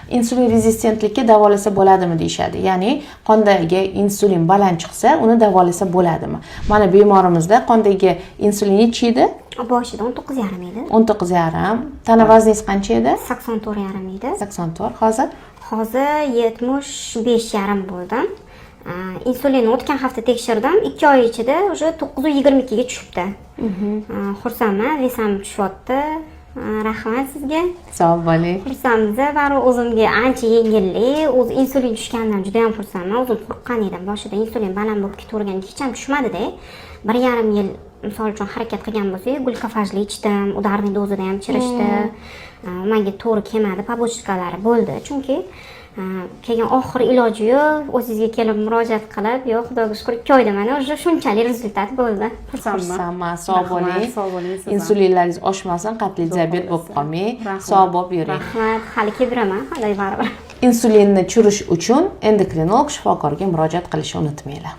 insulin rezistentlikka davolasa bo'ladimi deyishadi. Ya'ni qondagi insulin baland chiqsa, uni davolasa bo'ladimi? Mana bemorimizda qondagi insulin necha edi? Boshida 19,5 edi. 19,5. Tana vazningiz qancha edi? 84,5 edi. 84. Hozir? Hozir 75,5 bo'ldim. Insulinni o'tgan hafta tekshirdim. 2 oy ichida уже 922 ga tushibdi. Xursandman, vesam tushyapti. Rahmat sizga. Sog' bo'ling. Xursandmiz, bari o'zimga ancha yengillik, o'zi insulin tushganidan juda ham xursandman. O'zim qo'rqqan edim. Boshida insulin baland bo'lib ketavergan, hech ham tushmadi-da. 1,5 yil misol uchun harakat qilgan bo'lsak, glukofajli ichdim, udarning dozida ham chirishdi. Menga to'g'ri kelmadi, pobochkalari bo'ldi. Chunki keyin oxiri iloji yo'q, o'zingizga kelib murojaat qilib, yo'q, xudoga shukr 2 oyda mana o'sha shunchalik rezultat bo'ldi. Xursandman, sog' bo'ling. Insulinlaringiz oshmasin, qatli diabet bo'lib qolmang, sog' bo'lib yuring. Rahmat, hali keliraman, hali baribir. Insulinni tushirish uchun endokrinolog shifokorga murojaat qilishni unutmanglar.